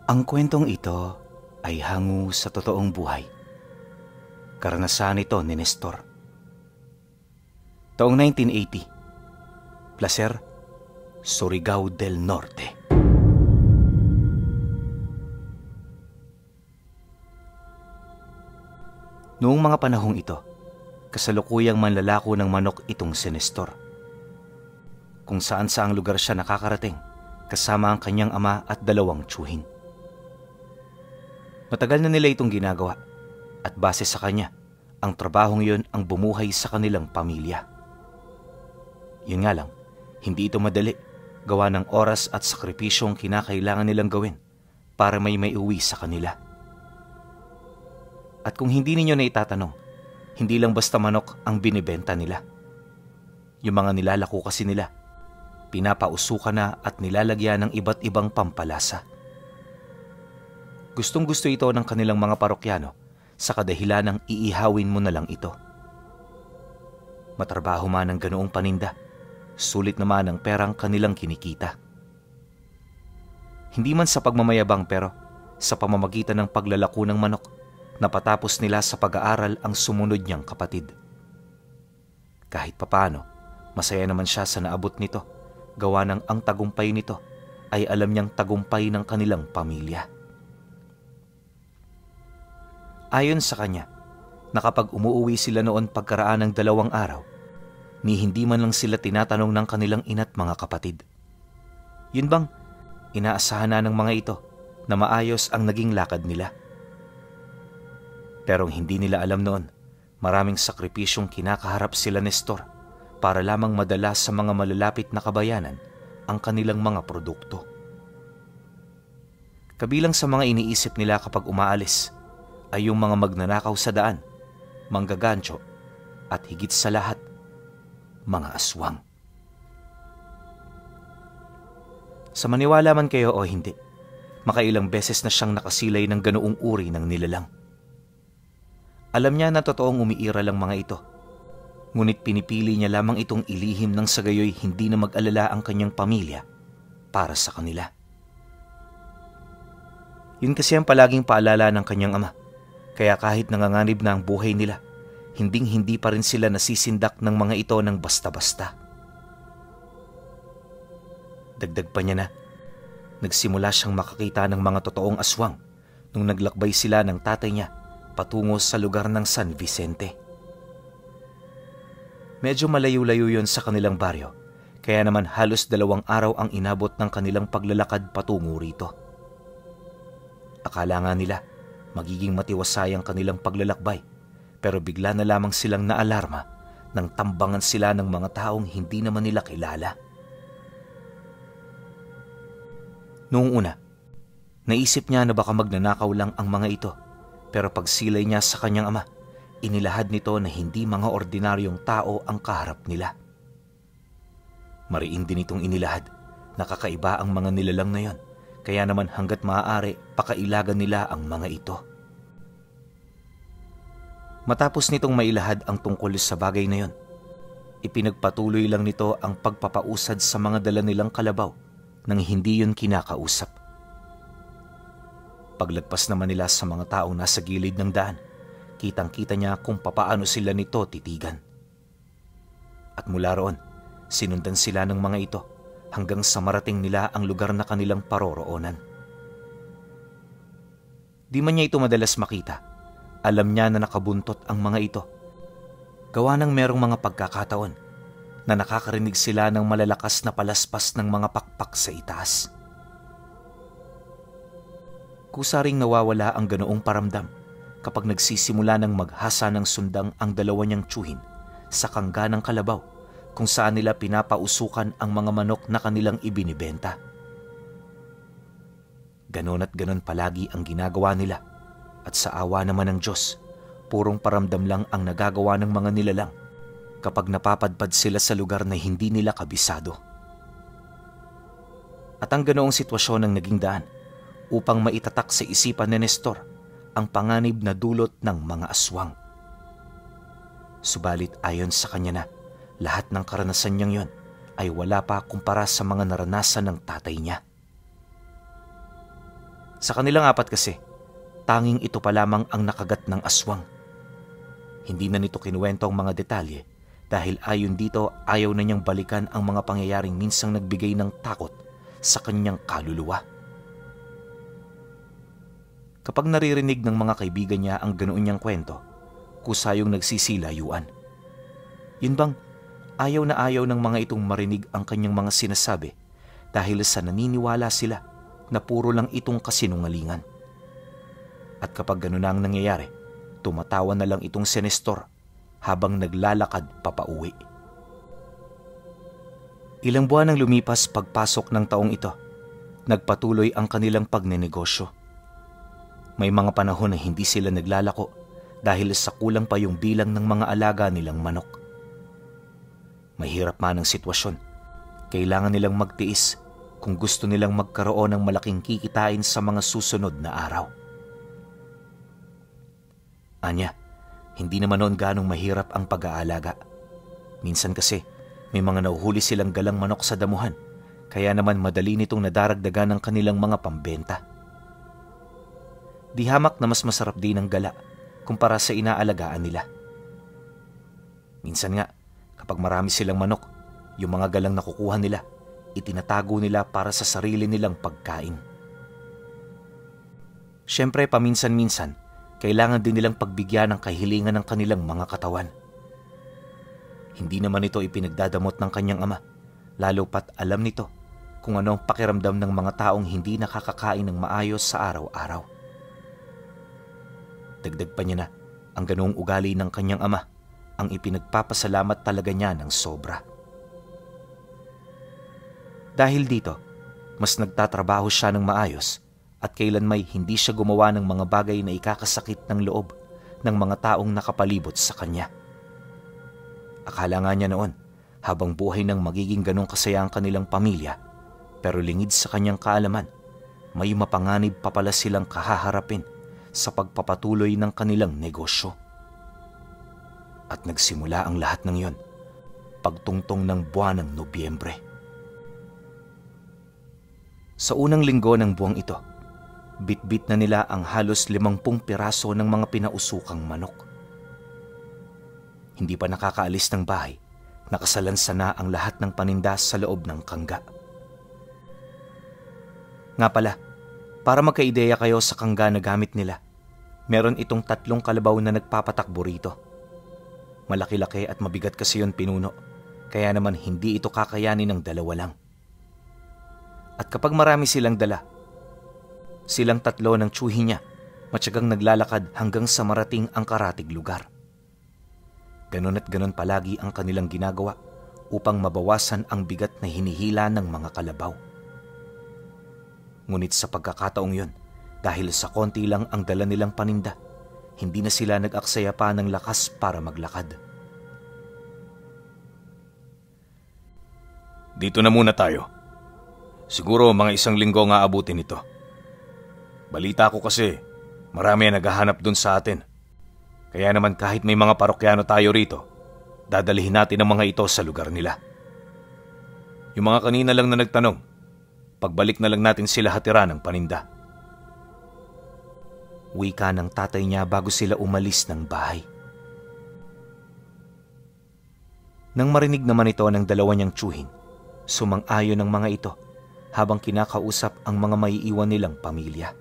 Ang kwentong ito ay hango sa totoong buhay. Karanasan ito ni Nestor. Taong 1980, Placer, Surigao del Norte. Noong mga panahong ito, kasalukuyang manlalako ng manok itong si Nestor. Kung saan saang lugar siya nakakarating, kasama ang kanyang ama at dalawang tiyuhin. Matagal na nila itong ginagawa at base sa kanya, ang trabahong yun ang bumuhay sa kanilang pamilya. Yun nga lang, hindi ito madali, gawa ng oras at sakripisyong kinakailangan nilang gawin para may maiuwi sa kanila. At kung hindi ninyo na itatanong, hindi lang basta manok ang binibenta nila. Yung mga nilalako kasi nila, pinapausukan na at nilalagyan ng iba't ibang pampalasa. Gustong-gusto ito ng kanilang mga parokyano sa kadahilan ng iihawin mo na lang ito. Matrabaho man ang ganoong paninda, sulit naman ang perang kanilang kinikita. Hindi man sa pagmamayabang pero sa pamamagitan ng paglalako ng manok, napatapos nila sa pag-aaral ang sumunod niyang kapatid. Kahit papaano, masaya naman siya sa naabot nito, gawa ng ang tagumpay nito ay alam niyang tagumpay ng kanilang pamilya. Ayon sa kanya, na kapag umuuwi sila noon pagkaraan ng 2 araw, ni hindi man lang sila tinatanong ng kanilang ina't mga kapatid. Yun bang, inaasahan na ng mga ito na maayos ang naging lakad nila. Pero hindi nila alam noon, maraming sakripisyong kinakaharap sila Nestor para lamang madala sa mga malalapit na kabayanan ang kanilang mga produkto. Kabilang sa mga iniisip nila kapag umaalis ay yung mga magnanakaw sa daan, manggagancho, at higit sa lahat, mga aswang. Sa maniwala man kayo o hindi, makailang beses na siyang nakasilay ng ganoong uri ng nilalang. Alam niya na totoong umiira lang mga ito, ngunit pinipili niya lamang itong ilihim nang sa gayoy hindi na mag-alala ang kanyang pamilya para sa kanila. Yun kasi ang palaging paalala ng kanyang ama. Kaya kahit nanganganib na ang buhay nila, hinding-hindi pa rin sila nasisindak ng mga ito ng basta-basta. Dagdag pa niya na, nagsimula siyang makakita ng mga totoong aswang nung naglakbay sila ng tatay niya patungo sa lugar ng San Vicente. Medyo malayo-layo yon sa kanilang baryo, kaya naman halos 2 araw ang inabot ng kanilang paglalakad patungo rito. Akala nga nila, magiging matiwasay ang kanilang paglalakbay, pero bigla na lamang silang naalarma nang tambangan sila ng mga taong hindi naman nila kilala. Noong una, naisip niya na baka magnanakaw lang ang mga ito, pero pagsilay niya sa kanyang ama, inilahad nito na hindi mga ordinaryong tao ang kaharap nila. Mariin din itong inilahad, nakakaiba ang mga nilalang na yon. Kaya naman hanggat maaari, pakailagan nila ang mga ito. Matapos nitong mailahad ang tungkol sa bagay na yon, ipinagpatuloy lang nito ang pagpapausad sa mga dala nilang kalabaw nang hindi yun kinakausap. Paglagpas naman nila sa mga taong nasa gilid ng daan, kitang-kita niya kung papaano sila nito titigan. At mula roon, sinundan sila ng mga ito hanggang sa marating nila ang lugar na kanilang paroroonan. Di man niya ito madalas makita, alam niya na nakabuntot ang mga ito. Gawa ng merong mga pagkakataon na nakakarinig sila ng malalakas na palaspas ng mga pakpak sa itaas. Kusa ring nawawala ang ganoong paramdam kapag nagsisimula ng maghasa ng sundang ang 2 niyang tiyuhin sa kangga ng kalabaw, kung saan nila pinapausukan ang mga manok na kanilang ibinibenta. Ganon at ganon palagi ang ginagawa nila, at sa awa naman ng Diyos, purong paramdam lang ang nagagawa ng mga nilalang kapag napapadpad sila sa lugar na hindi nila kabisado. At ang ganoong sitwasyon ang naging daan upang maitatak sa isipan ni Nestor ang panganib na dulot ng mga aswang. Subalit ayon sa kanya na, lahat ng karanasan niyang yon ay wala pa kumpara sa mga naranasan ng tatay niya. Sa kanilang apat kasi, tanging ito pa lamang ang nakagat ng aswang. Hindi na nito kinuwento ang mga detalye dahil ayon dito ayaw na niyang balikan ang mga pangyayaring minsang nagbigay ng takot sa kanyang kaluluwa. Kapag naririnig ng mga kaibigan niya ang ganoon niyang kwento, kusayong nagsisilayuan. Yun bang ayaw na ayaw ng mga itong marinig ang kanyang mga sinasabi dahil sa naniniwala sila na puro lang itong kasinungalingan. At kapag ganoon na ang nangyayari, tumatawa na lang itong si Nestor habang naglalakad papauwi. Ilang buwan ang lumipas pagpasok ng taong ito, nagpatuloy ang kanilang pagnenegosyo. May mga panahon na hindi sila naglalako dahil sa kulang pa yung bilang ng mga alaga nilang manok. Mahirap man ang sitwasyon, kailangan nilang magtiis kung gusto nilang magkaroon ng malaking kikitain sa mga susunod na araw. Anya, hindi naman noon ganong mahirap ang pag-aalaga. Minsan kasi, may mga nauhuli silang galang manok sa damuhan, kaya naman madali nitong nadaragdagan ng kanilang mga pambenta. Di hamak na mas masarap din ang gala kumpara sa inaalagaan nila. Minsan nga, kapag marami silang manok, yung mga galang nakukuha nila, itinatago nila para sa sarili nilang pagkain. Siyempre, paminsan-minsan, kailangan din nilang pagbigyan ng kahilingan ng kanilang mga katawan. Hindi naman ito ipinagdadamot ng kanyang ama, lalo pat alam nito kung ano ang pakiramdam ng mga taong hindi nakakakain ng maayos sa araw-araw. Dagdag pa niya na ang ganoong ugali ng kanyang ama ang ipinagpapasalamat talaga niya ng sobra. Dahil dito, mas nagtatrabaho siya ng maayos at kailanmay hindi siya gumawa ng mga bagay na ikakasakit ng loob ng mga taong nakapalibot sa kanya. Akala nga niya noon, habang buhay nang magiging ganong kasaya ang kanilang pamilya, pero lingid sa kanyang kaalaman, may mapanganib pa pala silang kahaharapin sa pagpapatuloy ng kanilang negosyo. At nagsimula ang lahat ng yon, pagtungtong ng buwan ng Nobyembre. Sa unang linggo ng buwang ito, bitbit na nila ang halos 50 piraso ng mga pinausukang manok. Hindi pa nakakaalis ng bahay, nakasalansa na ang lahat ng paninda sa loob ng kangga. Nga pala, para magkaideya kayo sa kangga na gamit nila, meron itong 3 kalabaw na nagpapatakbo rito. Malaki-laki at mabigat kasi yun pinuno, kaya naman hindi ito kakayanin ng 2 lang. At kapag marami silang dala, silang 3 ng tsuhi niya, matyagang naglalakad hanggang sa marating ang karatig lugar. Ganon at ganon palagi ang kanilang ginagawa upang mabawasan ang bigat na hinihila ng mga kalabaw. Ngunit sa pagkakataong yun, dahil sa konti lang ang dala nilang paninda, hindi na sila nag-aksaya pa ng lakas para maglakad. Dito na muna tayo. Siguro mga 1 linggo nga abutin ito. Balita ko kasi, marami ang naghahanap dun sa atin. Kaya naman kahit may mga parokyano tayo rito, dadalhin natin ang mga ito sa lugar nila. Yung mga kanina lang na nagtanong, pagbalik na lang natin sila hatira ng paninda. Wika ng tatay niya bago sila umalis ng bahay. Nang marinig naman ito ng 2 niyang tsuhin, sumang-ayon ang mga ito habang kinakausap ang mga maiiwan nilang pamilya.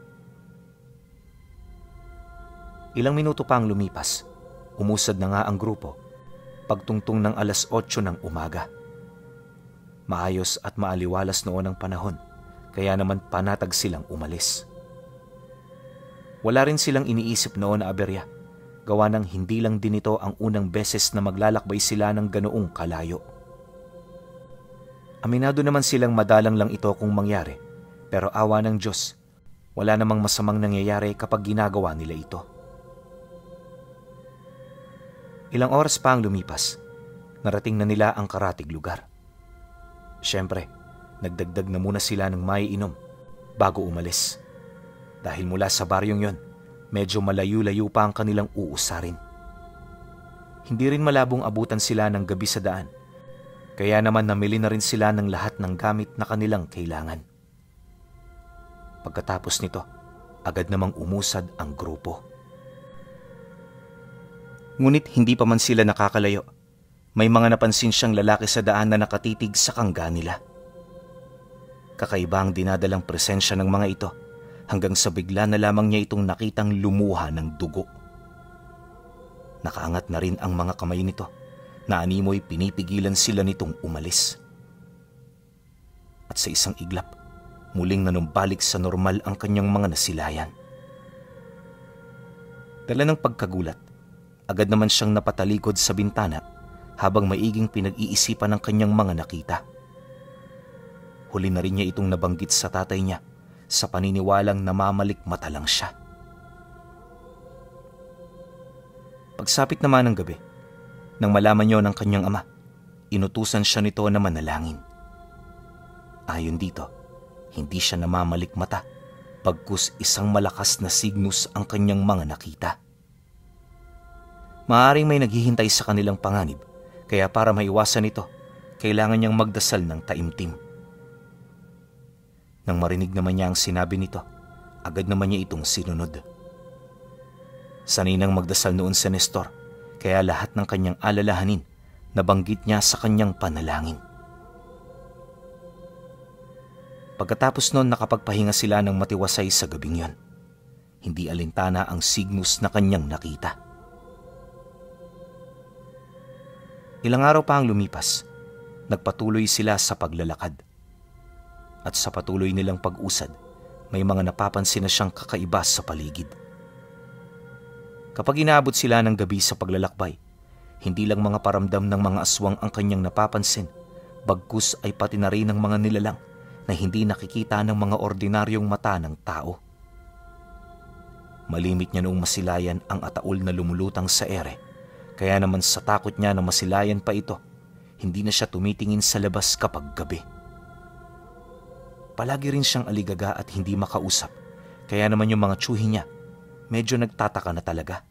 Ilang minuto pa ang lumipas, umusad na nga ang grupo, pagtungtong ng 8:00 ng umaga. Maayos at maaliwalas noon ang panahon, kaya naman panatag silang umalis. Wala rin silang iniisip noon na aberya, gawa ng hindi lang din ito ang unang beses na maglalakbay sila ng ganoong kalayo. Aminado naman silang madalang lang ito kung mangyari, pero awa ng Diyos, wala namang masamang nangyayari kapag ginagawa nila ito. Ilang oras pa ang lumipas, narating na nila ang karatig lugar. Siyempre, nagdagdag na muna sila ng maiinom bago umalis. Dahil mula sa baryong yon, medyo malayo-layo pa ang kanilang uusarin. Hindi rin malabong abutan sila ng gabi sa daan, kaya naman namili na rin sila ng lahat ng gamit na kanilang kailangan. Pagkatapos nito, agad namang umusad ang grupo. Ngunit hindi pa man sila nakakalayo, may mga napansin siyang lalaki sa daan na nakatitig sa kangga nila. Kakaiba ang dinadalang presensya ng mga ito hanggang sa bigla na lamang niya itong nakitang lumuha ng dugo. Nakaangat na rin ang mga kamay nito na animoy pinipigilan sila nitong umalis. At sa isang iglap, muling nanumbalik sa normal ang kanyang mga nasilayan. Dala ng pagkagulat, agad naman siyang napatalikod sa bintana habang maiging pinag-iisipan ng kanyang mga nakita. Huli na rin niya itong nabanggit sa tatay niya sa paniniwalang namamalikmata lang siya. Pagsapit naman ng gabi, nang malaman niyo ng kanyang ama, inutusan siya nito na manalangin. Ayon dito, hindi siya namamalikmata, bagkus isang malakas na signus ang kanyang mga nakita. Maaaring may naghihintay sa kanilang panganib, kaya para maiwasan ito, kailangan niyang magdasal ng taimtim. Nang marinig naman niya ang sinabi nito, agad naman niya itong sinunod. Sanay nang magdasal noon si Nestor, kaya lahat ng kanyang alalahanin nabanggit niya sa kanyang panalangin. Pagkatapos noon nakapagpahinga sila ng matiwasay sa gabing yon. Hindi alintana ang signus na kanyang nakita. Ilang araw pa ang lumipas, nagpatuloy sila sa paglalakad. At sa patuloy nilang pag-usad, may mga napapansin na siyang kakaiba sa paligid. Kapag inaabot sila ng gabi sa paglalakbay, hindi lang mga paramdam ng mga aswang ang kanyang napapansin, bagkus ay pati na rin ng mga nilalang na hindi nakikita ng mga ordinaryong mata ng tao. Malimit niya noong masilayan ang ataol na lumulutang sa ere, kaya naman sa takot niya na masilayan pa ito, hindi na siya tumitingin sa labas kapag gabi. Palagi rin siyang aligaga at hindi makausap, kaya naman yung mga tsuhi niya, medyo nagtataka na talaga.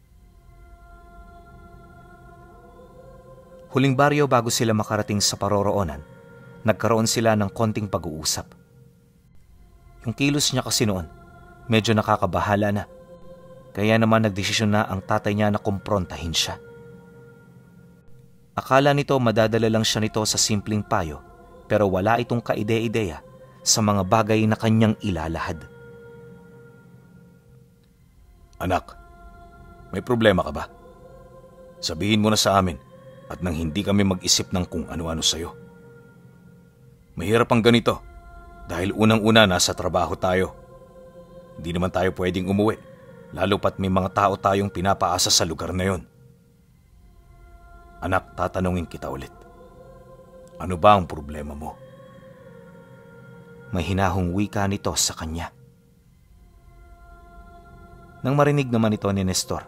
Huling baryo bago sila makarating sa paroroonan, nagkaroon sila ng konting pag-uusap. Yung kilos niya kasi noon, medyo nakakabahala na, kaya naman nagdesisyon na ang tatay niya na kumprontahin siya. Akala nito madadala lang siya nito sa simpleng payo, pero wala itong kaide-ideya sa mga bagay na kanyang ilalahad. Anak, may problema ka ba? Sabihin mo na sa amin at nang hindi kami mag-isip ng kung ano-ano sa'yo. Mahirap ang ganito dahil unang-una nasa trabaho tayo. Hindi naman tayo pwedeng umuwi, lalo pat may mga tao tayong pinapaasa sa lugar na yon. Anak, tatanungin kita ulit. Ano ba ang problema mo? May hinahong wika nito sa kanya. Nang marinig naman ito ni Nestor,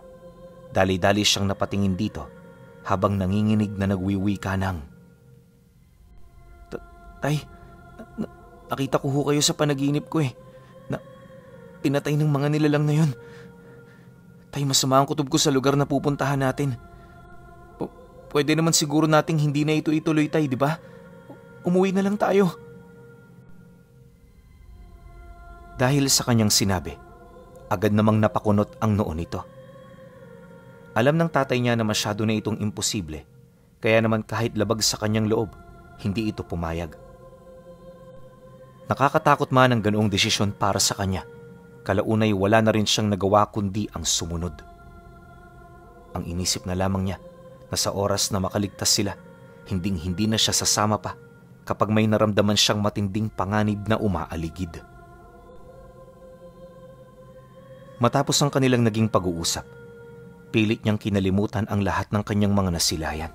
dali-dali siyang napatingin dito habang nanginginig na nagwiwika ng, Tay, nakita ko ho kayo sa panaginip ko na pinatay ng mga nilalang na yun. Tay, masama ang kutob ko sa lugar na pupuntahan natin. Pwede naman siguro nating hindi na ito ituloy, Tay, di ba? Umuwi na lang tayo. Dahil sa kanyang sinabi, agad namang napakunot ang noo nito. Alam ng tatay niya na masyado na itong imposible, kaya naman kahit labag sa kanyang loob, hindi ito pumayag. Nakakatakot man ang ganoong desisyon para sa kanya, kalaunay wala na rin siyang nagawa kundi ang sumunod. Ang inisip na lamang niya na sa oras na makaligtas sila, hinding-hindi na siya sasama pa kapag may naramdaman siyang matinding panganib na umaaligid. Matapos ang kanilang naging pag-uusap, pilit niyang kinalimutan ang lahat ng kanyang mga nasilayan.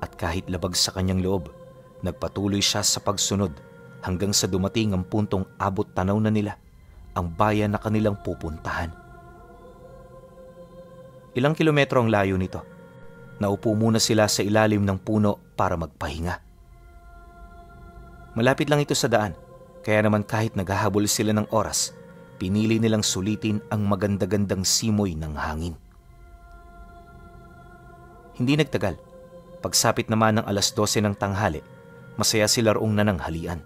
At kahit labag sa kanyang loob, nagpatuloy siya sa pagsunod hanggang sa dumating ang puntong abot tanaw na nila ang bayan na kanilang pupuntahan. Ilang kilometro ang layo nito. Naupo muna sila sa ilalim ng puno para magpahinga. Malapit lang ito sa daan, kaya naman kahit naghahabol sila ng oras, pinili nilang sulitin ang maganda-gandang simoy ng hangin. Hindi nagtagal. Pagsapit naman ng 12:00 ng tanghali, masaya sila roong nananghalian.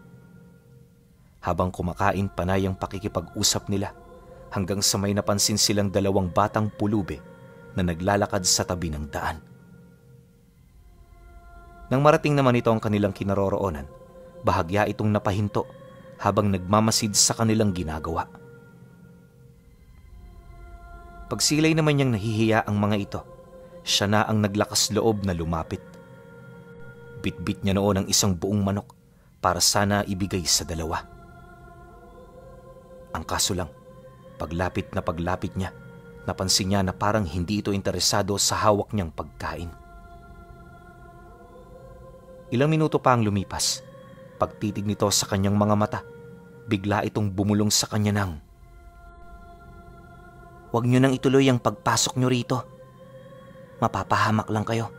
Habang kumakain panay ang pakikipag-usap nila, hanggang sa may napansin silang dalawang batang pulube na naglalakad sa tabi ng daan. Nang marating naman ito ang kanilang kinaroroonan, bahagya itong napahinto habang nagmamasid sa kanilang ginagawa. Pagsilay naman niyang nahihiya ang mga ito, siya na ang naglakas loob na lumapit. Bitbit niya noon ang isang buong manok para sana ibigay sa dalawa. Ang kaso lang, paglapit niya, napansin niya na parang hindi ito interesado sa hawak niyang pagkain. Ilang minuto pa ang lumipas. Pagtitig nito sa kanyang mga mata, bigla itong bumulong sa kanya ng, "Huwag niyo nang ituloy ang pagpasok niyo rito. Mapapahamak lang kayo.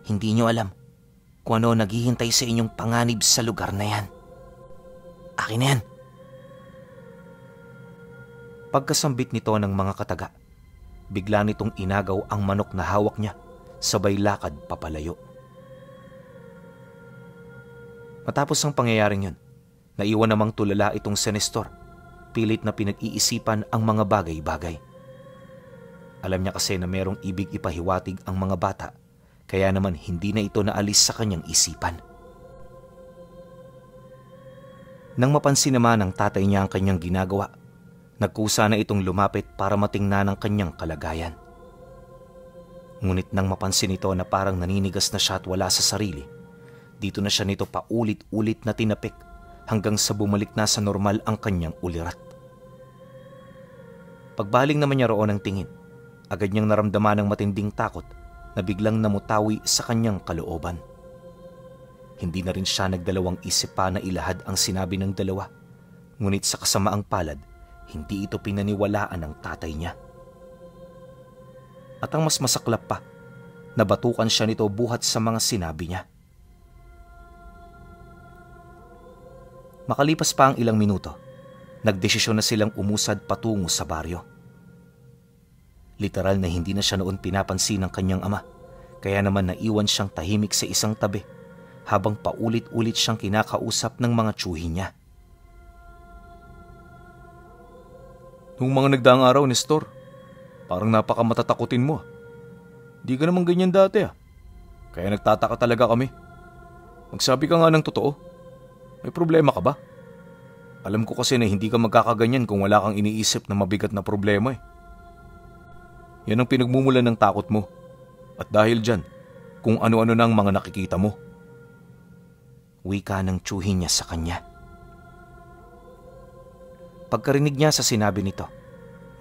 Hindi niyo alam kung ano naghihintay sa inyong panganib sa lugar na yan. Akin na yan." Pagkasambit nito ng mga kataga, bigla nitong inagaw ang manok na hawak niya, sabay lakad papalayo. Matapos ang pangyayaring yun, naiwan namang tulala itong si Nestor. Pilit na pinag-iisipan ang mga bagay-bagay. Alam niya kasi na merong ibig ipahiwatig ang mga bata, kaya naman hindi na ito naalis sa kanyang isipan. Nang mapansin naman ng tatay niya ang kanyang ginagawa, nagkusa na itong lumapit para matingnan ang kanyang kalagayan. Ngunit nang mapansin ito na parang naninigas na siya at wala sa sarili, dito na siya nito paulit-ulit na tinapik hanggang sa bumalik na sa normal ang kanyang ulirat. Pagbaling naman niya roon ng tingin, agad niyang naramdaman ng matinding takot na biglang namutawi sa kanyang kalooban. Hindi na rin siya nagdalawang isip pa na ilahad ang sinabi ng dalawa, ngunit sa kasamaang palad, hindi ito pinaniwalaan ng tatay niya. At ang mas masaklap pa, nabatukan siya nito buhat sa mga sinabi niya. Makalipas pa ang ilang minuto, nagdesisyon na silang umusad patungo sa baryo. Literal na hindi na siya noon pinapansin ng kanyang ama, kaya naman naiwan siyang tahimik sa isang tabi habang paulit-ulit siyang kinakausap ng mga tsuhin niya. Nung mga nagdaang araw, Nestor, parang napakamatatakutin mo. Di ka naman ganyan dati Kaya nagtataka talaga kami. Magsabi ka nga ng totoo. May problema ka ba? Alam ko kasi na hindi ka magkakaganyan kung wala kang iniisip na mabigat na problema Yan ang pinagmumulan ng takot mo. At dahil dyan, kung ano-ano na ang mga nakikita mo. Wika ng tsuhin niya sa kanya. Pagkarinig niya sa sinabi nito,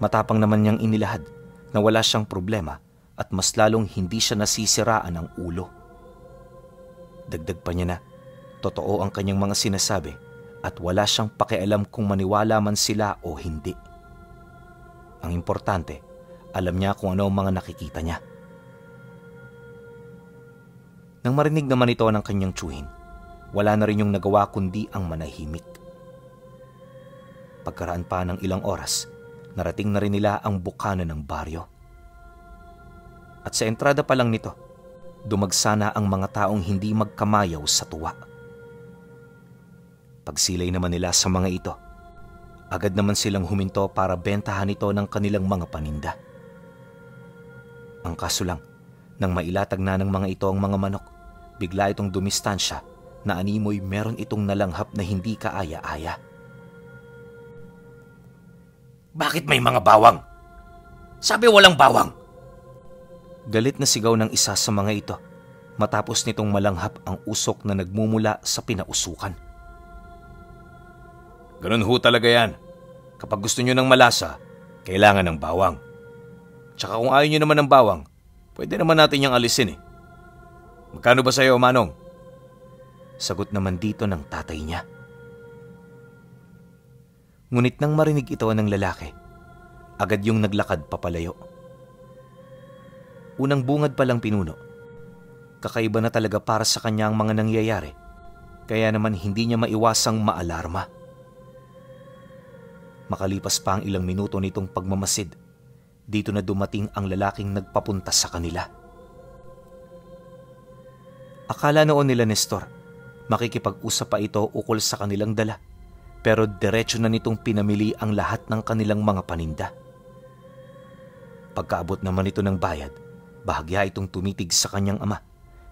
matapang naman niyang inilahad na wala siyang problema at mas lalong hindi siya nasisiraan ng ulo. Dagdag pa niya na, totoo ang kanyang mga sinasabi at wala siyang pakialam kung maniwala man sila o hindi. Ang importante, alam niya kung ano ang mga nakikita niya. Nang marinig naman ito ng kanyang tsuhin, wala na rin yung nagawa kundi ang manahimik. Pagkaraan pa ng ilang oras, narating na rin nila ang bukana ng baryo. At sa entrada pa lang nito, dumagsana ang mga taong hindi magkamayaw sa tuwa. Pagsilay naman nila sa mga ito, agad naman silang huminto para bentahan ito ng kanilang mga paninda. Ang kaso lang, nang mailatag na ng mga ito ang mga manok, bigla itong dumistansya na animoy meron itong nalanghap na hindi kaaya-aya. Bakit may mga bawang? Sabi walang bawang! Galit na sigaw ng isa sa mga ito matapos nitong malanghap ang usok na nagmumula sa pinausukan. Ganun ho talaga yan. Kapag gusto nyo ng malasa, kailangan ng bawang. Tsaka kung ayaw nyo naman ng bawang, pwede naman natin yung alisin Magkano ba sa'yo, Manong? Sagot naman dito ng tatay niya. Ngunit nang marinig ito ng lalaki, agad yung naglakad papalayo. Unang bungad pa lang pinuno. Kakaiba na talaga para sa kanya ang mga nangyayari, kaya naman hindi niya maiwasang maalarma. Makalipas pa ang ilang minuto nitong pagmamasid, dito na dumating ang lalaking nagpapunta sa kanila. Akala noon nila Nestor, makikipag-usap pa ito ukol sa kanilang dala, pero diretso na nitong pinamili ang lahat ng kanilang mga paninda. Pagkaabot naman ito ng bayad, bahagya itong tumitig sa kanyang ama,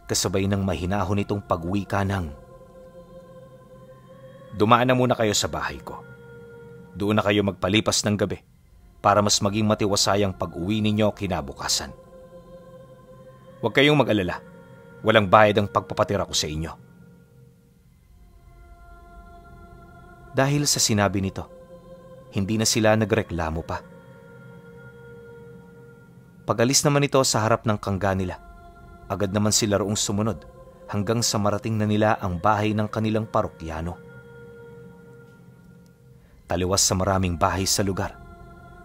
kasabay ng mahinahon nitong pagwika ng, "Dumaan na muna kayo sa bahay ko. Doon na kayo magpalipas ng gabi para mas maging matiwasay ang pag-uwi ninyo kinabukasan. Huwag kayong mag-alala, walang bayad ang pagpapatira ko sa inyo." Dahil sa sinabi nito, hindi na sila nagreklamo pa. Pag-alis naman ito sa harap ng kangga nila, agad naman sila roong sumunod hanggang sa marating na nila ang bahay ng kanilang parokyano. Taliwas sa maraming bahay sa lugar,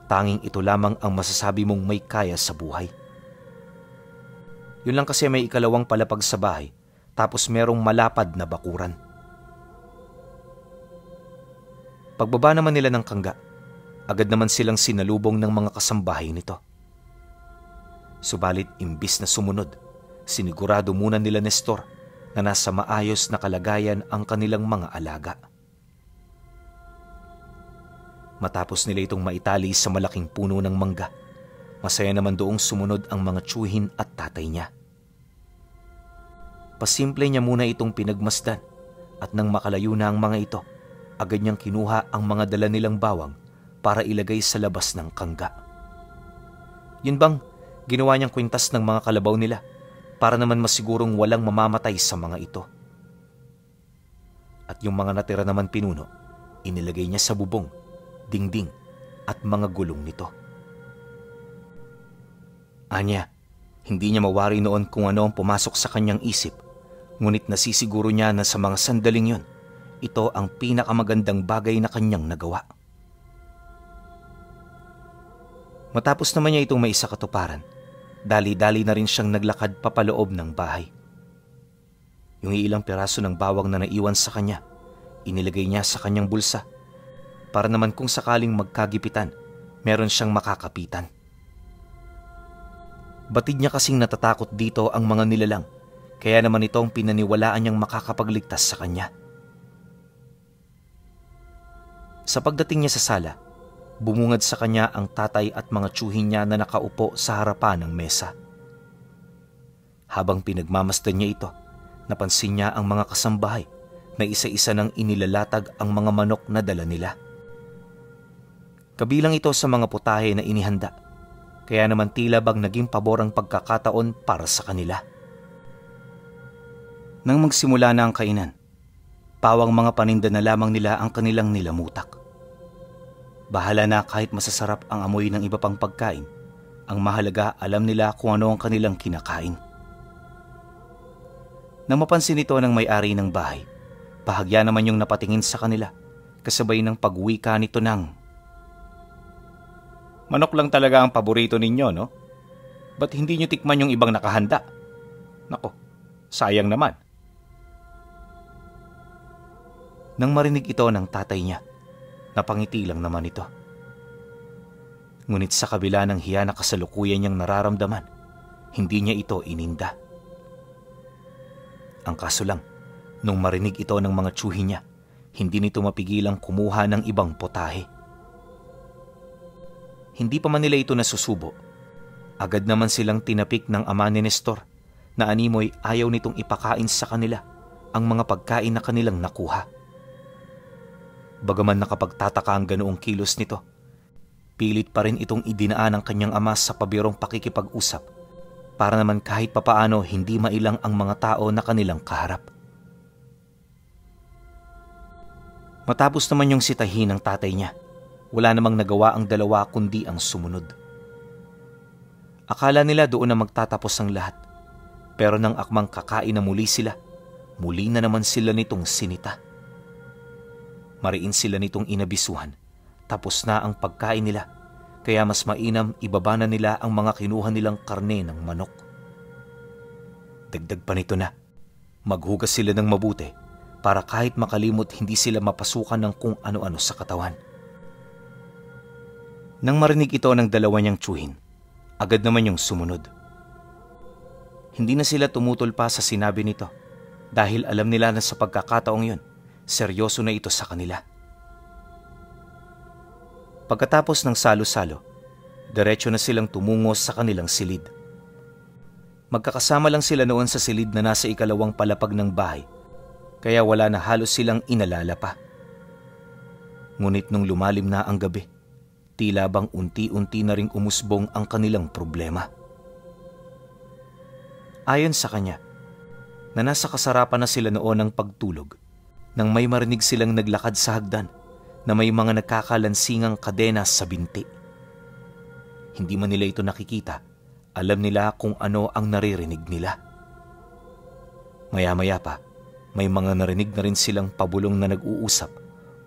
tanging ito lamang ang masasabi mong may kaya sa buhay. Yun lang kasi may ikalawang palapag sa bahay, tapos merong malapad na bakuran. Pagbaba naman nila ng kangga, agad naman silang sinalubong ng mga kasambahay nito. Subalit imbis na sumunod, sinigurado muna nila Nestor na nasa maayos na kalagayan ang kanilang mga alaga. Matapos nila itong maitali sa malaking puno ng mangga, masaya naman doong sumunod ang mga tiyuhin at tatay niya. Pasimple niya muna itong pinagmasdan at nang makalayo na ang mga ito, agad niyang kinuha ang mga dala nilang bawang para ilagay sa labas ng kangga. Yun bang ginawa niyang kwintas ng mga kalabaw nila para naman masigurong walang mamamatay sa mga ito. At yung mga natira naman pinuno, inilagay niya sa bubong, dingding at mga gulong nito. Anya, hindi niya mawari noon kung ano ang pumasok sa kanyang isip, ngunit nasisiguro niya na sa mga sandaling yun, ito ang pinakamagandang bagay na kanyang nagawa. Matapos naman niya itong maisa katuparan, dali-dali na rin siyang naglakad papaloob ng bahay. Yung ilang piraso ng bawang na naiwan sa kanya, inilagay niya sa kanyang bulsa para naman kung sakaling magkagipitan, meron siyang makakapitan. Batid niya kasing natatakot dito ang mga nilalang, kaya naman ito ang pinaniwalaan niyang makakapagligtas sa kanya. Sa pagdating niya sa sala, bumungad sa kanya ang tatay at mga tiyuhin niya na nakaupo sa harapan ng mesa. Habang pinagmamasdan niya ito, napansin niya ang mga kasambahay na isa-isa nang inilalatag ang mga manok na dala nila. Kabilang ito sa mga putahe na inihanda, kaya naman tila bang naging pabor ang pagkakataon para sa kanila. Nang magsimula na ang kainan, pawang mga paninda na lamang nila ang kanilang nilamutak. Bahala na kahit masasarap ang amoy ng iba pang pagkain, ang mahalaga alam nila kung ano ang kanilang kinakain. Nang mapansin ito ng may-ari ng bahay, bahagya naman yung napatingin sa kanila, kasabay ng pagwika nito ng, "Manok lang talaga ang paborito ninyo, no? Ba't hindi nyo tikman yung ibang nakahanda? Nako, sayang naman." Nang marinig ito ng tatay niya, napangiti lang naman ito. Ngunit sa kabila ng hiya na kasalukuyan niyang nararamdaman, hindi niya ito ininda. Ang kaso lang, nung marinig ito ng mga tiyuhin niya, hindi nito mapigilang kumuha ng ibang potahe. Hindi pa man nila ito nasusubo, agad naman silang tinapik ng ama ni Nestor na animoy ayaw nitong ipakain sa kanila ang mga pagkain na kanilang nakuha. Bagaman nakapagtataka ang ganoong kilos nito, pilit pa rin itong idinaan ng kanyang ama sa pabirong pakikipag-usap para naman kahit papaano hindi mailang ang mga tao na kanilang kaharap. Matapos naman yung sitahin ng tatay niya, wala namang nagawa ang dalawa kundi ang sumunod. Akala nila doon na magtatapos ang lahat, pero nang akmang kakain na muli sila, muli na naman sila nitong sinita. Mariin sila nitong inabisuhan, tapos na ang pagkain nila, kaya mas mainam ibaba na nila ang mga kinuha nilang karne ng manok. Dagdag pa nito na, maghugas sila ng mabuti para kahit makalimot hindi sila mapasukan ng kung ano-ano sa katawan. Nang marinig ito ng dalawa niyang tiyuhin, agad naman yung sumunod. Hindi na sila tumutol pa sa sinabi nito dahil alam nila na sa pagkakataong yun, seryoso na ito sa kanila. Pagkatapos ng salo-salo, diretso na silang tumungo sa kanilang silid. Magkakasama lang sila noon sa silid na nasa ikalawang palapag ng bahay, kaya wala na halos silang inalala pa. Ngunit nung lumalim na ang gabi, tila bang unti-unti na ring umusbong ang kanilang problema. Ayon sa kanya, na nasa kasarapan na sila noon ng pagtulog, nang may marinig silang naglakad sa hagdan na may mga nagkakalansingang kadena sa binti. Hindi man nila ito nakikita, alam nila kung ano ang naririnig nila. Maya-maya pa, may mga narinig na rin silang pabulong na nag-uusap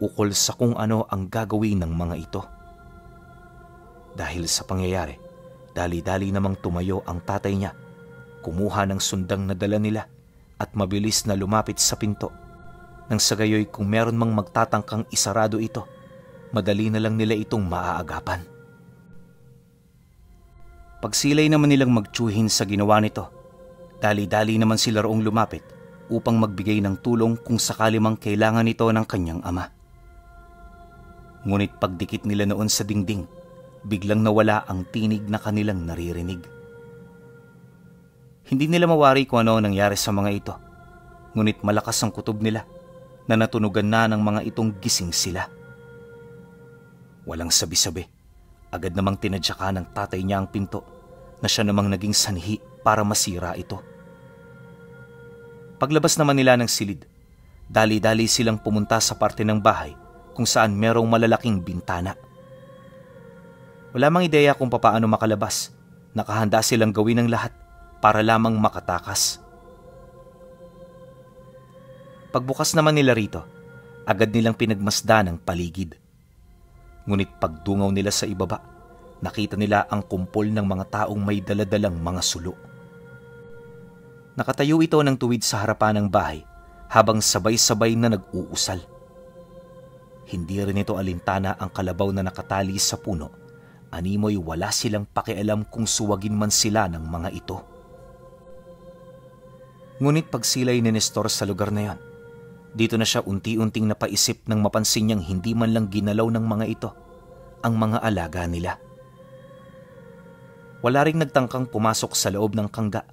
ukol sa kung ano ang gagawin ng mga ito. Dahil sa pangyayari, dali-dali namang tumayo ang tatay niya, kumuha ng sundang na dala nila at mabilis na lumapit sa pinto. Nang sa gayoy kung meron mang magtatangkang isarado ito, madali na lang nila itong maaagapan. Pagsilay naman nilang magtsuhin sa ginawa nito, dali-dali naman sila roong lumapit upang magbigay ng tulong kung sakali mang kailangan nito ng kanyang ama. Ngunit pagdikit nila noon sa dingding, biglang nawala ang tinig na kanilang naririnig. Hindi nila mawari kung ano nangyari sa mga ito, ngunit malakas ang kutob nila na natunugan na ng mga itong gising sila. Walang sabi-sabi, agad namang tinadsaka ng tatay niya ang pinto na siya namang naging sanhi para masira ito. Paglabas naman nila ng silid, dali-dali silang pumunta sa parte ng bahay kung saan merong malalaking bintana. Wala mang ideya kung papaano makalabas, nakahanda silang gawin ang lahat para lamang makatakas. Pagbukas naman nila rito, agad nilang pinagmasdan ang paligid. Ngunit pagdungaw nila sa ibaba, nakita nila ang kumpol ng mga taong may daladalang mga sulo. Nakatayo ito ng tuwid sa harapan ng bahay habang sabay-sabay na nag-uusal. Hindi rin ito alintana ang kalabaw na nakatali sa puno, animoy wala silang pakialam kung suwagin man sila ng mga ito. Ngunit pagsilay ni Nestor sa lugar na yan, dito na siya unti-unting napaisip nang mapansin niyang hindi man lang ginalaw ng mga ito ang mga alaga nila. Wala ring nagtangkang pumasok sa loob ng kangga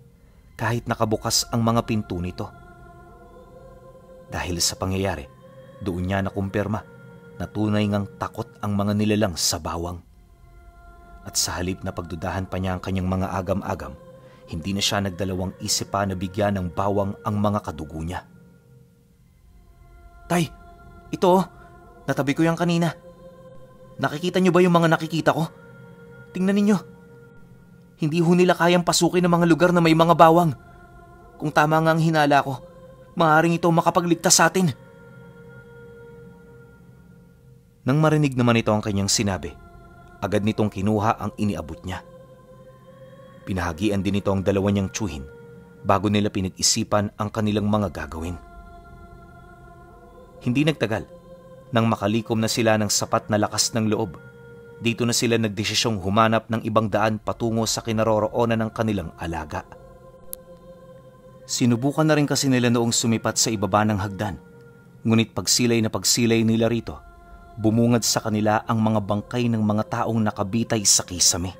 kahit nakabukas ang mga pinto nito. Dahil sa pangyayari, doon niya nakumpirma na tunay ngang takot ang mga nilalang sa bawang. At sa halip na pagdudahan pa niya ang kanyang mga agam-agam, hindi na siya nagdalawang isip pa na bigyan ng bawang ang mga kadugo niya. Tay, ito oh, natabi ko yan kanina. Nakikita niyo ba yung mga nakikita ko? Tingnan ninyo. Hindi ho nila kayang pasukin ng mga lugar na may mga bawang. Kung tama nga ang hinala ko, maaaring ito makapagligtas sa atin. Nang marinig naman ito ang kanyang sinabi, agad nitong kinuha ang iniabot niya. Pinahagian din ito ang dalawa niyang tsuhin bago nila pinag-isipan ang kanilang mga gagawin. Hindi nagtagal, nang makalikom na sila ng sapat na lakas ng loob, dito na sila nagdesisyong humanap ng ibang daan patungo sa kinaroroonan ng kanilang alaga. Sinubukan na rin kasi nila noong sumipat sa ibaba ng hagdan, ngunit pagsilay na pagsilay nila rito, bumungad sa kanila ang mga bangkay ng mga taong nakabitay sa kisame.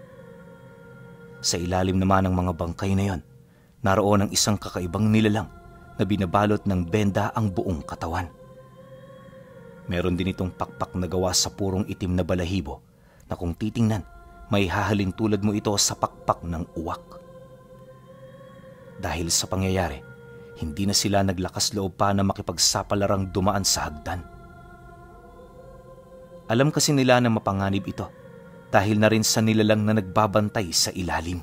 Sa ilalim naman ng mga bangkay na yon, naroon ang isang kakaibang nilalang na binabalot ng benda ang buong katawan. Meron din itong pakpak na gawa sa purong itim na balahibo na kung titingnan, may hahalin tulad mo ito sa pakpak ng uwak. Dahil sa pangyayari, hindi na sila naglakas loob pa na makipagsapalarang dumaan sa hagdan. Alam kasi nila na mapanganib ito dahil na rin sa nilalang na nagbabantay sa ilalim.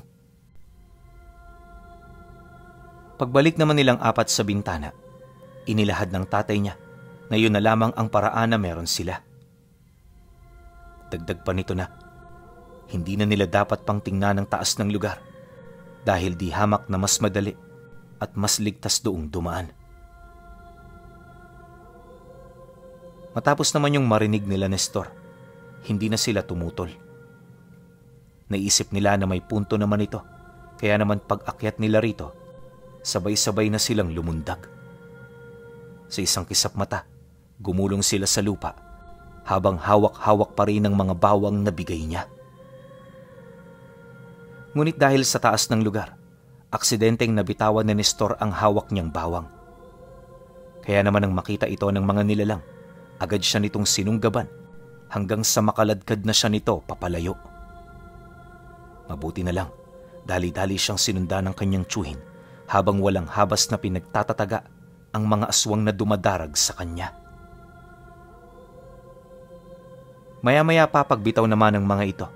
Pagbalik naman nilang apat sa bintana, inilahad ng tatay niya na yun na lamang ang paraan na meron sila. Dagdag pa nito na, hindi na nila dapat pang tingnan ang taas ng lugar dahil di hamak na mas madali at mas ligtas doong dumaan. Matapos naman yung marinig nila Nestor, hindi na sila tumutol. Naisip nila na may punto naman ito, kaya naman pag-akyat nila rito, sabay-sabay na silang lumundag. Sa isang kisap mata, gumulong sila sa lupa habang hawak-hawak pa rin ang mga bawang na bigay niya. Ngunit dahil sa taas ng lugar, aksidenteng nabitawan ni Nestor ang hawak niyang bawang. Kaya naman nang makita ito ng mga nilalang, agad siya nitong sinunggaban hanggang sa makaladkad na siya nito papalayo. Mabuti na lang, dali-dali siyang sinundan ng kanyang tiyuhin habang walang habas na pinagtatataga ang mga aswang na dumadarag sa kanya. Maya-maya pa pagbitaw naman ng mga ito,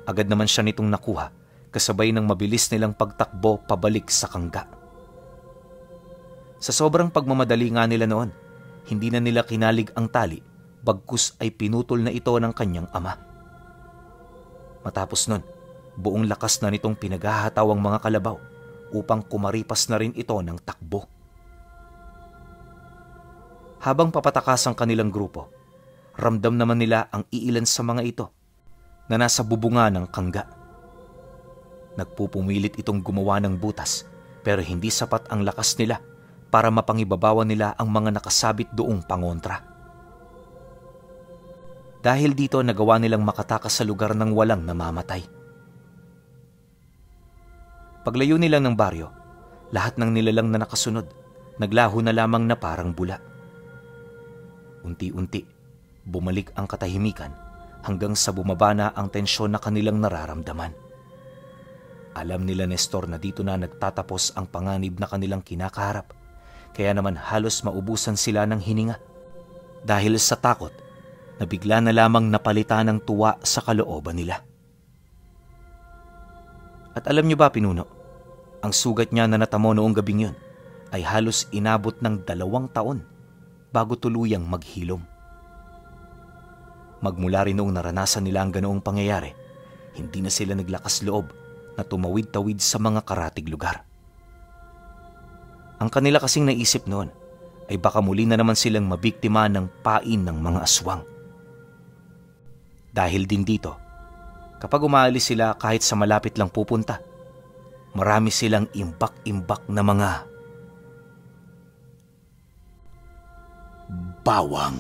agad naman siya nitong nakuha kasabay ng mabilis nilang pagtakbo pabalik sa kangga. Sa sobrang pagmamadali nga nila noon, hindi na nila kinalig ang tali bagkus ay pinutol na ito ng kanyang ama. Matapos nun, buong lakas na nitong pinaghahataw ang mga kalabaw upang kumaripas na rin ito ng takbo. Habang papatakas ang kanilang grupo, ramdam naman nila ang iilan sa mga ito na nasa bubunga ng kangga. Nagpupumilit itong gumawa ng butas pero hindi sapat ang lakas nila para mapangibabawan nila ang mga nakasabit doong pangontra. Dahil dito nagawa nilang makatakas sa lugar ng walang namamatay. Paglayo nila ng baryo, lahat ng nilalang na nakasunod, naglaho na lamang na parang bula. Unti-unti, bumalik ang katahimikan hanggang sa bumaba na ang tensyon na kanilang nararamdaman. Alam nila Nestor na dito na nagtatapos ang panganib na kanilang kinakaharap, kaya naman halos maubusan sila ng hininga. Dahil sa takot, na bigla na lamang napalitan ng tuwa sa kalooban nila. At alam niyo ba, Pinuno, ang sugat niya na natamo noong gabing yun ay halos inabot ng 2 taon bago tuluyang maghilom. Magmula rin noong naranasan nila ang ganoong pangyayari, hindi na sila naglakas loob na tumawid-tawid sa mga karatig lugar. Ang kanila kasing naisip noon ay baka muli na naman silang mabiktima ng pain ng mga aswang. Dahil din dito, kapag umaalis sila kahit sa malapit lang pupunta, marami silang imbak-imbak na mga bawang.